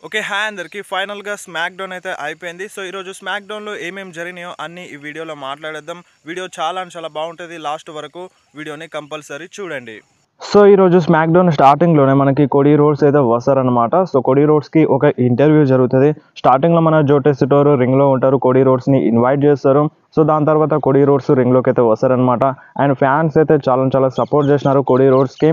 Okay, hi అందరికి. ఫైనల్గా smack down అయితే అయిపోయింది. సో ఈరోజు స్మాక్ డౌన్లో ఏమేమి జరిగినాయో అన్నీ ఈ వీడియోలో మాట్లాడేద్దాం. వీడియో చాలా బాగుంటుంది. లాస్ట్ వరకు వీడియోని కంపల్సరీ చూడండి. సో ఈరోజు స్మాక్ డౌన్ స్టార్టింగ్లోనే మనకి కోడీ రోడ్స్ అయితే వస్తారనమాట. సో కోడీ రోడ్స్కి ఒక ఇంటర్వ్యూ జరుగుతుంది. స్టార్టింగ్లో మన జో టెసిటోర్ రింగ్లో ఉంటారు, కోడీ రోడ్స్ని ఇన్వైట్ చేస్తారు. సో దాని తర్వాత కోడీ రోడ్స్ రింగ్లోకి అయితే వస్తారనమాట. అండ్ ఫ్యాన్స్ అయితే చాలా సపోర్ట్ చేసినారు కోడీ రోడ్స్కి.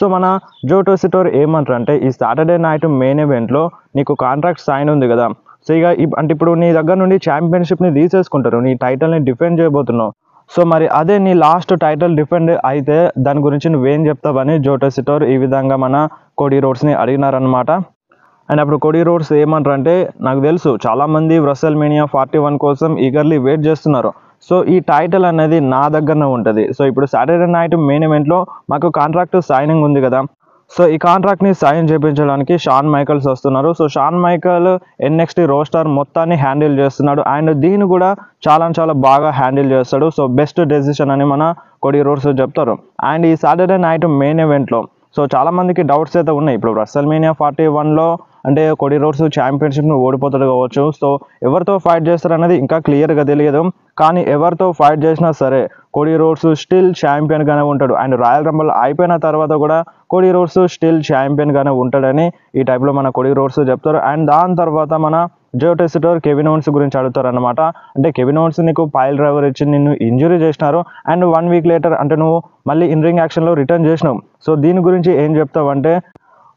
సో మన జో టెసిటోర్ ఏమంటారు అంటే, ఈ సాటర్డే నైట్ మెయిన్ ఈవెంట్లో నీకు కాంట్రాక్ట్ సైన్ ఉంది కదా, సో ఇక అంటే ఇప్పుడు నీ దగ్గర నుండి ఛాంపియన్షిప్ని తీసేసుకుంటారు, నీ టైటిల్ని డిఫెండ్ చేయబోతున్నావు. సో మరి అదే నీ లాస్ట్ టైటిల్ డిఫెండ్ అయితే దాని గురించి నువ్వేం చెప్తావని జో టెసిటోర్ ఈ విధంగా మన కోడీ రోడ్స్ని అడిగినారనమాట. అండ్ అప్పుడు కోడీ రోడ్స్ ఏమంటారంటే, నాకు తెలుసు చాలామంది WrestleMania 41 కోసం ఈగర్లీ వెయిట్ చేస్తున్నారు. సో ఈ టైటిల్ అనేది నా దగ్గరనే ఉంటుంది. సో ఇప్పుడు సాటర్డే నైట్ మెయిన్ ఈవెంట్లో మాకు కాంట్రాక్ట్ సైనింగ్ ఉంది కదా, సో ఈ కాంట్రాక్ట్ని సైన్ చేయించడానికి షాన్ మైకల్స్ వస్తున్నారు. So Shawn Michael NXT roster మొత్తాన్ని హ్యాండిల్ చేస్తున్నాడు. అండ్ దీన్ని కూడా చాలా బాగా హ్యాండిల్ చేస్తాడు. సో బెస్ట్ డెసిషన్ అని మన కోడీ రోడ్స్ చెప్తారు. అండ్ ఈ సాటర్డే నైట్ మెయిన్ ఈవెంట్లో సో చాలామందికి డౌట్స్ అయితే ఉన్నాయి. ఇప్పుడు WrestleMania 41లో అంటే కోడీ రోడ్స్ ఛాంపియన్షిప్ను ఓడిపోతాడు కావచ్చు. సో ఎవరితో ఫైట్ చేస్తారు అనేది ఇంకా క్లియర్గా తెలియదు. కానీ ఎవరితో ఫైట్ చేసినా సరే కోడీ రోడ్స్ స్టిల్ ఛాంపియన్గానే ఉంటాడు. అండ్ రాయల్ రంబల్ అయిపోయిన తర్వాత కూడా కోడీ రోడ్స్ స్టిల్ ఛాంపియన్గానే ఉంటాడని ఈ టైప్లో మన కోడీ రోడ్స్ చెప్తారు. అండ్ దాని తర్వాత మన జో టెసిటోర్ కెవిన్ ఓవెన్స్ గురించి అడుగుతారు అనమాట. అంటే కెవిన్ ఓవెన్స్ నీకు పైల్ డ్రైవర్ ఇచ్చి నిన్ను ఇంజురీ చేసినారు, అండ్ 1 వీక్ లేటర్ అంటే నువ్వు మళ్ళీ ఇన్ రింగ్ యాక్షన్లో రిటర్న్ చేసినావు. సో దీని గురించి ఏం చెప్తావు అంటే,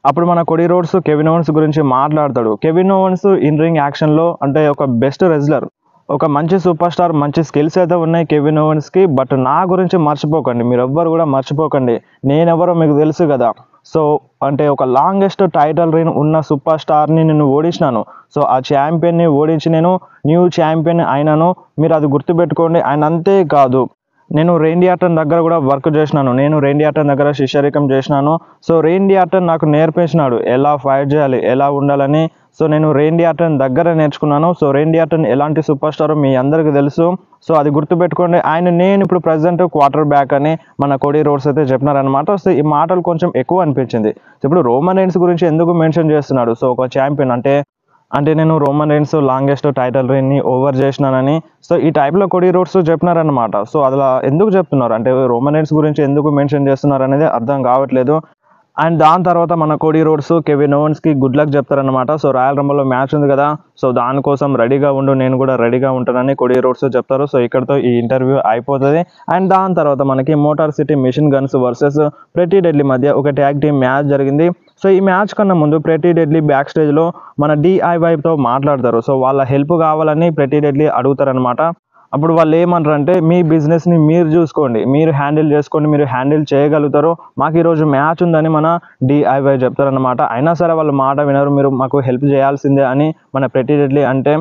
అప్పుడు మన కోడీ రోడ్స్ కెవిన్ ఓవెన్స్ గురించి మాట్లాడతాడు. కెవిన్ ఓవెన్స్ ఇన్ రింగ్ యాక్షన్లో అంటే ఒక బెస్ట్ రెజ్లర్, ఒక మంచి సూపర్ స్టార్, మంచి స్కిల్స్ అయితే ఉన్నాయి కెవిన్ ఓవెన్స్కి. బట్ నా గురించి మర్చిపోకండి, మీరు ఎవ్వరు కూడా మర్చిపోకండి, నేనెవరో మీకు తెలుసు కదా. సో అంటే ఒక లాంగెస్ట్ టైటిల్ రీన్ ఉన్న సూపర్ స్టార్ని నేను ఓడించినాను. సో ఆ ఛాంపియన్ని ఓడించి నేను న్యూ ఛాంపియన్ అయినాను, మీరు అది గుర్తుపెట్టుకోండి. అండ్ అంతేకాదు, నేను రేండీ ఆర్టన్ దగ్గర కూడా వర్క్ చేసినాను, నేను రేండీ ఆర్టన్ దగ్గర శిష్యరికం చేసినాను. సో రేండీ ఆర్టన్ నాకు నేర్పించినాడు ఎలా ఫైట్ చేయాలి, ఎలా ఉండాలని. సో నేను రేండీ ఆర్టన్ దగ్గర నేర్చుకున్నాను. సో రేండీ ఆర్టన్ ఎలాంటి సూపర్ స్టార్ మీ అందరికీ తెలుసు. సో అది గుర్తుపెట్టుకోండి. నేను ఇప్పుడు ప్రజెంట్ క్వార్టర్ బ్యాక్ అని మన కోడీ రోడ్స్ అయితే చెప్పినారనమాట. సో ఈ మాటలు కొంచెం ఎక్కువ అనిపించింది. ఇప్పుడు రోమన్ రైన్స్ గురించి ఎందుకు మెన్షన్ చేస్తున్నాడు? సో ఒక ఛాంపియన్ అంటే నేను రోమన్ రైన్స్ లాంగెస్ట్ టైటిల్ రీన్ని ఓవర్ చేసినానని సో ఈ టైప్లో కోడీ రోడ్స్ చెప్పినారనమాట. సో అలా ఎందుకు చెప్తున్నారు అంటే, రోమన్ రైన్స్ గురించి ఎందుకు మెన్షన్ చేస్తున్నారు అనేది అర్థం కావట్లేదు. అండ్ దాని తర్వాత మన కోడీ రోడ్స్ కెవిన్ ఓవెన్స్కి గుడ్ లక్ చెప్తారనమాట. సో రాయల్ రంబల్లో మ్యాచ్ ఉంది కదా, సో దానికోసం రెడీగా ఉండు, నేను కూడా రెడీగా ఉంటానని కోడీ రోడ్స్ చెప్తారు. సో ఇక్కడతో ఈ ఇంటర్వ్యూ అయిపోతుంది. అండ్ దాని తర్వాత మనకి motor City machine guns versus Pretty Deadly మధ్య ఒక ట్యాగ్ టీమ్ మ్యాచ్ జరిగింది. సో ఈ మ్యాచ్ కన్నా ముందు ప్రెటీ డెడ్లీ బ్యాక్ స్టేజ్లో మన DIYతో మాట్లాడతారు. సో వాళ్ళ హెల్ప్ కావాలని ప్రెటీ డెడ్లీ అడుగుతారనమాట. అప్పుడు వాళ్ళు ఏమంటారంటే, మీ బిజినెస్ని మీరు చూసుకోండి, మీరు హ్యాండిల్ చేసుకోండి, మీరు హ్యాండిల్ చేయగలుగుతారు, మాకు ఈరోజు మ్యాచ్ ఉందని మన DIY చెప్తారనమాట. అయినా సరే వాళ్ళు మాట వినరు, మీరు మాకు హెల్ప్ చేయాల్సిందే అని మన ప్రెటీ డెడ్లీ అంటే,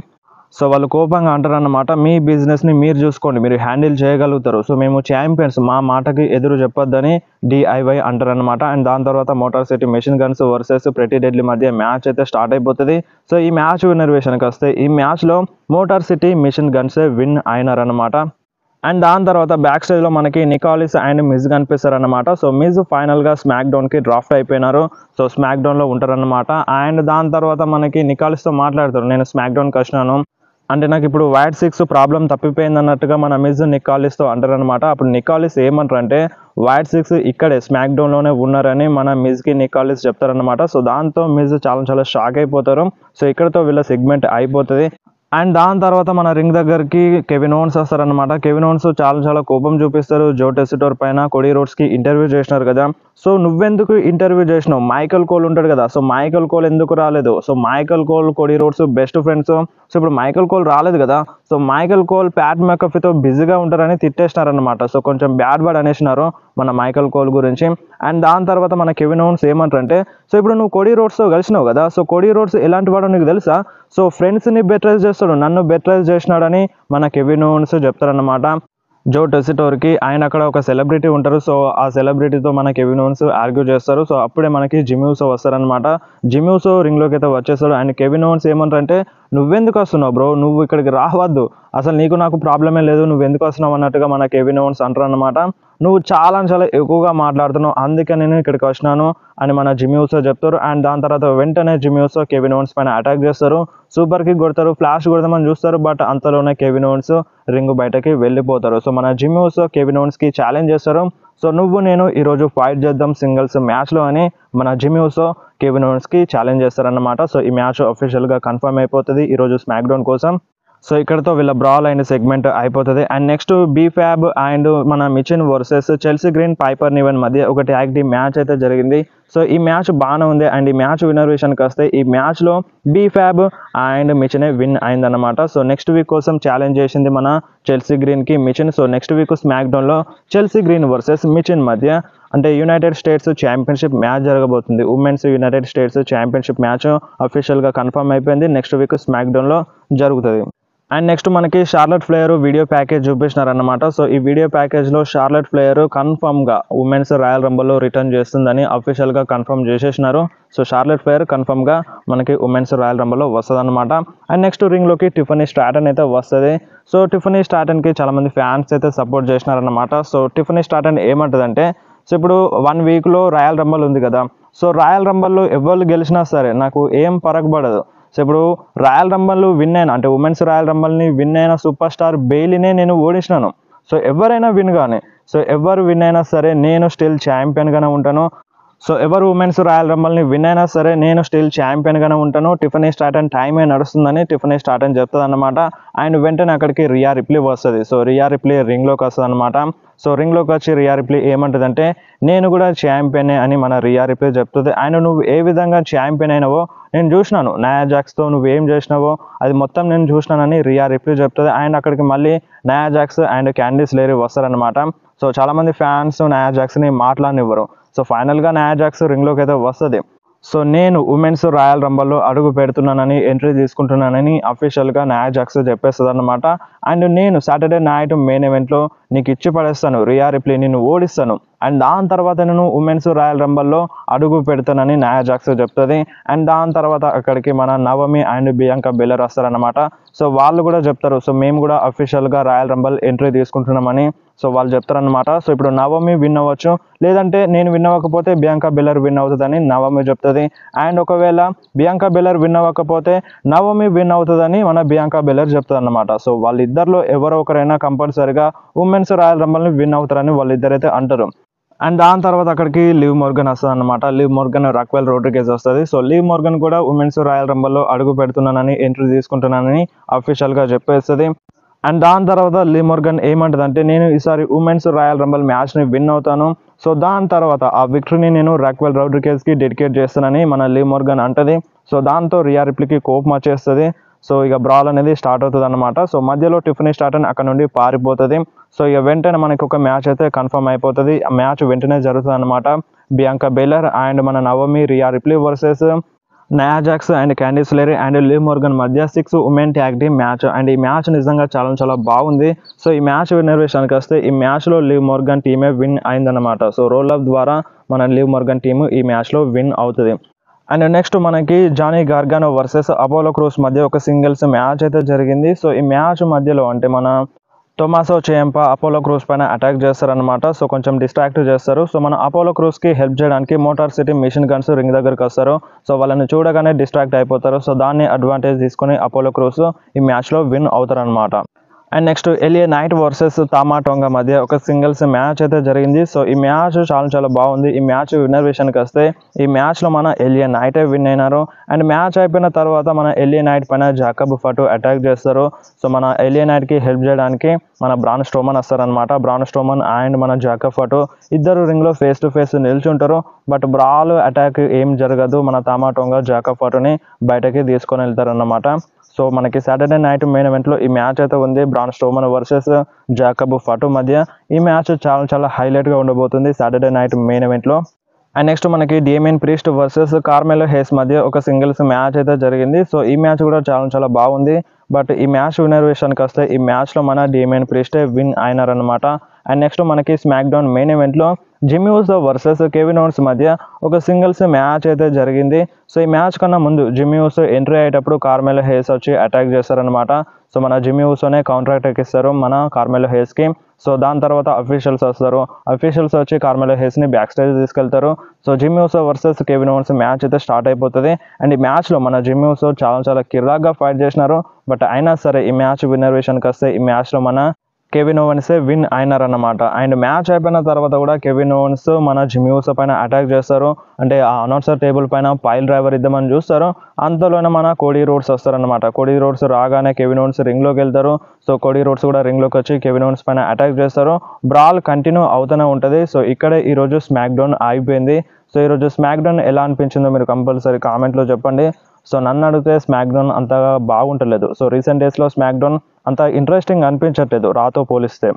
సో వాళ్ళు కోపంగా అంటారన్నమాట, మీ బిజినెస్ని మీరు చూసుకోండి, మీరు హ్యాండిల్ చేయగలుగుతారు, సో మేము ఛాంపియన్స్, మా మాటకి ఎదురు చెప్పొద్దని DIY అంటారనమాట. అండ్ దాని తర్వాత Motor City Machine Guns versus Pretty Deadly మధ్య మ్యాచ్ అయితే స్టార్ట్ అయిపోతుంది. సో ఈ మ్యాచ్ విన్నర్ విషయానికి వస్తే, ఈ మ్యాచ్లో మోటార్ సిటీ మిషన్ గన్సే విన్ అయినారనమాట. అండ్ దాని తర్వాత బ్యాక్ స్టేజ్లో మనకి నికాలిస్ అండ్ మిజ్ కనిపిస్తారనమాట. సో మిజ్ ఫైనల్గా స్మాక్ డౌన్కి డ్రాఫ్ట్ అయిపోయినారు. సో స్మాక్ డౌన్లో ఉంటారనమాట. అండ్ దాని తర్వాత మనకి నికాలిస్తో మాట్లాడతారు, నేను స్మాక్ డౌన్కి వచ్చినాను అంటే నాకు ఇప్పుడు వైట్ 6 ప్రాబ్లం తప్పిపోయింది అన్నట్టుగా మన మిజ్ నికాలిస్తో అంటారనమాట. అప్పుడు నికాలిస్ ఏమంటారంటే, వైట్ 6 ఇక్కడే స్మాక్ డౌన్లోనే ఉన్నారని మన మిజ్కి నికాలిస్ చెప్తారనమాట. సో దాంతో మిజ్ చాలా షాక్ అయిపోతారు. సో ఇక్కడతో వీళ్ళ సెగ్మెంట్ అయిపోతుంది. అండ్ దాని తర్వాత మన రింగ్ దగ్గరికి కెవిన్ ఓవెన్స్ వస్తారనమాట. కెవిన్ ఓవెన్స్ చాలా కోపం చూపిస్తారు జో టెసిటోర్ పైన. కోడీ రోడ్స్కి ఇంటర్వ్యూ చేసినారు కదా, సో నువ్వెందుకు ఇంటర్వ్యూ చేసినావు, మైకల్ కోల్ ఉంటాడు కదా, సో మైకల్ కోల్ ఎందుకు రాలేదు? So Michael coal Cody roads best friends. So ఇప్పుడు మైకల్ కోల్ రాలేదు కదా, సో మైకల్ కోల్ ప్యాట్ మెకఫీతో బిజీగా ఉంటారని తిట్టేసినారనమాట. సో కొంచెం బ్యాడ్ అనేసినారు మన మైకల్ కోల్ గురించి. అండ్ దాని తర్వాత మన కెవిన్ ఓవెన్స్ ఏమంటారంటే, సో ఇప్పుడు నువ్వు కోడీ రోడ్స్తో కలిసినావు కదా, సో కోడీ రోడ్స్ ఎలాంటి వాడో నీకు తెలుసా? సో ఫ్రెండ్స్ని బెట్రైజ్ చేస్తాడు, నన్ను బెట్రైజ్ చేసినాడని మన కెవిన్ ఓవెన్స్ చెప్తారనమాట జో టెసిటోర్కి. ఆయన అక్కడ ఒక సెలబ్రిటీ ఉంటారు. సో ఆ సెలబ్రిటీతో మన కెవిన్ ఓవెన్స్ ఆర్గ్యూ చేస్తారు. సో అప్పుడే మనకి జిమ్మీ ఊసో వస్తారనమాట. జిమ్మీ ఊసో రింగ్లోకి అయితే వచ్చేస్తాడు. అండ్ కెవిన్ ఓవెన్స్ ఏమంటారంటే, నువ్వెందుకు వస్తున్నావు బ్రో, నువ్వు ఇక్కడికి రావద్దు, అసలు నీకు నాకు ప్రాబ్లమే లేదు, నువ్వు ఎందుకు వస్తున్నావు అన్నట్టుగా మన కెవిన్ ఓవెన్స్ అంటారు అనమాట. నువ్వు చాలా ఎక్కువగా మాట్లాడుతున్నావు, అందుకే నేను ఇక్కడికి వచ్చినాను అని మన జిమ్మీ ఊసో చెప్తారు. అండ్ దాని తర్వాత వెంటనే జిమ్మీ ఊసో కెవిన్ ఓవెన్స్ పైన అటాక్ చేస్తారు, సూపర్ కిక్ కొడతారు, ఫ్లాష్ కొడదామని చూస్తారు, బట్ అంతలోనే కెవిన్ ఓవెన్స్ రింగ్ బయటకి వెళ్ళిపోతారు. సో మన జిమ్మీ ఊసో కెవిన్ ఓవెన్స్కి ఛాలెంజ్ చేస్తారు. సో నువ్వు నేను ఈరోజు ఫైట్ చేద్దాం సింగిల్స్ మ్యాచ్లో అని మన జిమ్మీ ఊసో కెవిన్ ఓవెన్స్కి ఛాలెంజ్ చేస్తారన్నమాట. సో ఈ మ్యాచ్ అఫీషియల్గా కన్ఫర్మ్ అయిపోతుంది ఈరోజు స్మాక్ డౌన్ కోసం. సో ఇక్కడతో వీళ్ళ బ్రాల్ అయిన సెగ్మెంట్ అయిపోతుంది. అండ్ నెక్స్ట్ బీఫ్యాబ్ అండ్ మన మిచిన్ వర్సెస్ చెల్సీ గ్రీన్ పైపర్ నివెన్ మధ్య ఒక ట్యాగ్ టీమ్ మ్యాచ్ అయితే జరిగింది. సో ఈ మ్యాచ్ బాగానే ఉంది. అండ్ ఈ మ్యాచ్ విన్నర్ విషయానికి వస్తే ఈ మ్యాచ్లో బీఫ్యాబ్ అండ్ మిచినే విన్ అయిందన్నమాట. సో నెక్స్ట్ వీక్ కోసం ఛాలెంజ్ చేసింది మన చెల్సీ గ్రీన్కి మిచిన్. సో నెక్స్ట్ వీక్ స్మాక్ డౌన్లో చెల్సీ గ్రీన్ వర్సెస్ మిచిన్ మధ్య అంటే యునైటెడ్ స్టేట్స్ ఛాంపియన్షిప్ మ్యాచ్ జరగబోతుంది. Women's United States championship match అఫీషియల్గా కన్ఫర్మ్ అయిపోయింది, నెక్స్ట్ వీక్ స్మాక్ డౌన్లో జరుగుతుంది. అండ్ నెక్స్ట్ మనకి షార్లెట్ ఫ్లేయర్ వీడియో ప్యాకేజ్ చూపిస్తున్నారన్నమాట. సో ఈ వీడియో ప్యాకేజ్లో షార్లెట్ ఫ్లేయర్ కన్ఫర్మ్గా ఉమెన్స్ రాయల్ రంబల్లో రిటర్న్ చేస్తుందని అఫీషియల్గా కన్ఫర్మ్ చేసేసినారు. సో షార్లెట్ ఫ్లేయర్ కన్ఫర్మ్గా మనకి ఉమెన్స్ రాయల్ రంబల్లో వస్తుంది అనమాట. అండ్ నెక్స్ట్ రింగ్లోకి టిఫనీ స్ట్రాటన్ అయితే వస్తుంది. సో టిఫనీ స్ట్రాటన్కి చాలామంది ఫ్యాన్స్ అయితే సపోర్ట్ చేసినారన్నమాట. సో టిఫనీ స్ట్రాటన్ ఏమంటుందంటే, సో ఇప్పుడు 1 వీక్లో రాయల్ రంబల్ ఉంది కదా, సో రాయల్ రంబల్లో ఎవరు గెలిచినా సరే నాకు ఏం పరగబడదు. సో ఇప్పుడు రాయల్ రంబల్ విన్ అయినా అంటే ఉమెన్స్ రాయల్ రంబల్ని విన్ అయిన సూపర్ స్టార్ బెయిలీనే నేను ఓడించినాను. సో ఎవరైనా విన్ కానీ, సో ఎవరు విన్ అయినా సరే నేను స్టిల్ ఛాంపియన్గానే ఉంటాను. సో ఎవరు ఉమెన్స్ రాయల్ రంబల్ని విన్ అయినా సరే నేను స్టిల్ ఛాంపియన్గానే ఉంటాను. టిఫనీ స్ట్రాటన్ టైమే నడుస్తుందని టిఫనీ స్ట్రాటన్ చెప్తుంది అనమాట. అండ్ వెంటనే అక్కడికి రియా రిప్లీ వస్తుంది. సో రియా రిప్లీ రింగ్లోకి వస్తుంది అనమాట. సో రింగ్లోకి వచ్చి రియా రిప్లీ ఏమంటుందంటే, నేను కూడా ఛాంపియనే అని మన రియా రిప్లీ చెప్తుంది. అండ్ నువ్వు ఏ విధంగా ఛాంపియన్ అయినావో నేను చూసినాను, నయా జాక్స్తో నువ్వు ఏం చేసినావో అది మొత్తం నేను చూసినానని రియా రిప్లీ చెప్తుంది. అండ్ అక్కడికి మళ్ళీ నయా జాక్స్ అండ్ క్యాండిస్ లేరీ వస్తారనమాట. సో చాలామంది ఫ్యాన్స్ నయా జాక్స్ని మాట్లాడనివ్వరు. సో ఫైనల్గా నయా జాక్స్ రింగ్లోకి అయితే వస్తుంది. సో నేను ఉమెన్స్ రాయల్ రంబల్లో అడుగు పెడుతున్నానని, ఎంట్రీ తీసుకుంటున్నానని అఫీషియల్గా నయా జాక్స్ చెప్పేస్తుంది అనమాట. అండ్ నేను సాటర్డే నైట్ మెయిన్ ఈవెంట్లో నీకు ఇచ్చి పడేస్తాను, రియా రిప్లీ నిన్ను ఓడిస్తాను, అండ్ దాని తర్వాత నేను ఉమెన్స్ రాయల్ రంబల్లో అడుగు పెడతానని నయా జాక్స్ చెప్తుంది. అండ్ దాని తర్వాత అక్కడికి మన నవమి అండ్ బియాంకా బెలర్ వస్తారనమాట. సో వాళ్ళు కూడా చెప్తారు, సో మేము కూడా అఫీషియల్గా రాయల్ రంబల్ ఎంట్రీ తీసుకుంటున్నామని సో వాళ్ళు చెప్తారనమాట. సో ఇప్పుడు నవమి విన్ అవ్వచ్చు, లేదంటే నేను విన్ అవ్వకపోతే బియాంకా బెలర్ విన్ అవుతుందని నవమి చెప్తుంది. అండ్ ఒకవేళ బియాంకా బెలర్ విన్ అవ్వకపోతే నవమి విన్ అవుతుందని మన బియాంకా బెలర్ చెప్తుంది అనమాట. సో వాళ్ళిద్దరిలో ఎవరో ఒకరైనా కంపల్సరీగా ఉమెన్స్ రాయల్ రంబల్ని విన్ అవుతారని వాళ్ళిద్దరైతే అంటారు. అండ్ దాని తర్వాత అక్కడికి లివ్ మోర్గన్ వస్తుంది అనమాట. లివ్ మోర్గన్ రాక్వెల్ రోడ్రిగేజ్ వస్తుంది. సో లివ్ మోర్గన్ కూడా ఉమెన్స్ రాయల్ రంబల్లో అడుగు పెడుతున్నానని, ఎంట్రీ తీసుకుంటున్నానని అఫీషియల్గా చెప్పేస్తుంది. అండ్ దాని తర్వాత లివ్ మోర్గన్ ఏమంటుందంటే, నేను ఈసారి ఉమెన్స్ రాయల్ రంబల్ మ్యాచ్ని విన్ అవుతాను, సో దాని తర్వాత ఆ విక్టరీని నేను రాక్వెల్ రోడ్రిగేజ్కి డెడికేట్ చేస్తానని మన లివ్ మోర్గన్ అంటది. సో దాంతో రియా రిప్లీకి కోపం వచ్చేస్తుంది. సో ఇక బ్రాల్ అనేది స్టార్ట్ అవుతుంది అనమాట. సో మధ్యలో టిఫనీ స్ట్రాటన్ అక్కడ నుండి పారిపోతుంది. సో ఇక వెంటనే మనకి ఒక మ్యాచ్ అయితే కన్ఫర్మ్ అయిపోతుంది. ఆ మ్యాచ్ వెంటనే జరుగుతుంది అనమాట. బియాంకా బెలర్ అండ్ మన Naomi Rhea Ripley versus Nia Jax and Candice LeRae and Liv Morgan మధ్య 6 women tag team match. And ఈ మ్యాచ్ నిజంగా చాలా బాగుంది. సో ఈ మ్యాచ్ విన్నర్ విషయానికి వస్తే ఈ మ్యాచ్లో లివ్ మోర్గన్ టీమే విన్ అయిందనమాట. సో రోల్ అప్ ద్వారా మన లివ్ మోర్గన్ టీము ఈ మ్యాచ్లో విన్ అవుతుంది. అండ్ నెక్స్ట్ మనకి జానీ గార్గానో వర్సెస్ అపోలో క్రూస్ మధ్య ఒక సింగిల్స్ మ్యాచ్ అయితే జరిగింది. సో ఈ మ్యాచ్ మధ్యలో అంటే మన టొమాసో చేంపా అపోలో క్రూస్ పైన అటాక్ చేస్తారనమాట. సో కొంచెం డిస్ట్రాక్ట్ చేస్తారు. సో మన అపోలో క్రూస్కి హెల్ప్ చేయడానికి motor City machine guns ring దగ్గరికి వస్తారు. సో వాళ్ళని చూడగానే డిస్ట్రాక్ట్ అయిపోతారు. సో దాన్ని అడ్వాంటేజ్ తీసుకొని అపోలో క్రూస్ ఈ మ్యాచ్లో విన్ అవుతారనమాట. And next L A Knight versus Tama Tonga మధ్య ఒక సింగిల్స్ మ్యాచ్ అయితే జరిగింది. సో ఈ మ్యాచ్ చాలా బాగుంది. ఈ మ్యాచ్ విన్నర్ విషయానికి వస్తే ఈ మ్యాచ్లో మన ఎలియా నైటే విన్ అయినారు. అండ్ మ్యాచ్ అయిపోయిన తర్వాత మన ఎలియా నైట్ పైన జాకబ్ ఫటో అటాక్ చేస్తారు. సో మన ఎలియా నైట్కి హెల్ప్ చేయడానికి మన బ్రాన్ స్ట్రోమన్ వస్తారనమాట. బ్రాన్ స్ట్రోమన్ అండ్ మన జాకబ్ ఫటో ఇద్దరు రింగ్లో ఫేస్ టు ఫేస్ నిల్చుంటారు. బట్ బ్రాల్ అటాక్ ఏం జరగదు. మన తామా టోంగా జాకబ్ ఫటోని బయటకి తీసుకొని వెళ్తారన్నమాట. సో మనకి సాటర్డే నైట్ మెయిన్ ఈవెంట్లో ఈ మ్యాచ్ అయితే ఉంది, Braun Strowman versus Jacob Fatu మధ్య. ఈ మ్యాచ్ చాలా హైలైట్గా ఉండబోతుంది సాటర్డే నైట్ మెయిన్ ఈవెంట్లో. అండ్ నెక్స్ట్ మనకి డేమియన్ ప్రీస్ట్ వర్సెస్ కార్మెలో హేస్ మధ్య ఒక సింగిల్స్ మ్యాచ్ అయితే జరిగింది. సో ఈ మ్యాచ్ కూడా చాలా బాగుంది. బట్ ఈ మ్యాచ్ విన్నర్ విషయానికి వస్తే ఈ మ్యాచ్లో మన డేమియన్ ప్రీస్టే విన్ అయినారనమాట. అండ్ నెక్స్ట్ మనకి స్మాక్ డౌన్ మెయిన్ ఈవెంట్లో జిమ్మీ ఊసో వర్సెస్ కెవిన్ ఓవెన్స్ మధ్య ఒక సింగిల్స్ మ్యాచ్ అయితే జరిగింది. సో ఈ మ్యాచ్ కన్నా ముందు జిమ్మీ ఊసో ఎంట్రీ అయ్యేటప్పుడు కార్మెలో హేస్ వచ్చి అటాక్ చేస్తారనమాట. సో మన జిమ్మీ ఊసోనే కౌంటర్ అటాక్ ఇస్తారు మన కార్మెలో హేస్కి. సో దాని తర్వాత అఫీషియల్స్ వస్తారు. అఫీషియల్స్ వచ్చి కార్మెలో హేస్ని బ్యాక్ స్టేజ్ తీసుకెళ్తారు. So Jimmy ఊసో versus Kevin ovens match అయితే స్టార్ట్ అయిపోతుంది. అండ్ ఈ మ్యాచ్లో మన జిమ్మీ ఊసో చాలా కిరాక్గా ఫైట్ చేసినారు. బట్ అయినా సరే ఈ మ్యాచ్ విన్నర్ విషయానికి వస్తే ఈ మ్యాచ్లో మన కెవిన్ ఓవెన్సే విన్ అయినారన్నమాట. అండ్ మ్యాచ్ అయిపోయిన తర్వాత కూడా కెవిన్ ఓవెన్స్ మన జిమ్మీ ఊసో పైన అటాక్ చేస్తారు. అంటే ఆ అనౌన్సర్ టేబుల్ పైన పైల్ డ్రైవర్ ఇద్దామని చూస్తారు. అంతలోనే మన కోడీ రోడ్స్ వస్తారనమాట. కోడీ రోడ్స్ రాగానే కెవిన్ ఓవెన్స్ రింగ్లోకి వెళ్తారు. సో కోడీ రోడ్స్ కూడా రింగ్లోకి వచ్చి కెవిన్ ఓవెన్స్ పైన అటాక్ చేస్తారు. బ్రాల్ కంటిన్యూ అవుతూనే ఉంటుంది. సో ఇక్కడే ఈరోజు స్మాక్ డౌన్ అయిపోయింది. సో ఈరోజు స్మాక్ డౌన్ ఎలా అనిపించిందో మీరు కంపల్సరీ కామెంట్లో చెప్పండి. సో నన్ను అడిగితే స్మాక్ డౌన్ అంతగా బాగుంటలేదు. సో రీసెంట్ డేస్లో స్మాక్ డౌన్ అంత ఇంట్రెస్టింగ్ అనిపించట్లేదు రాతో పోలిస్తే.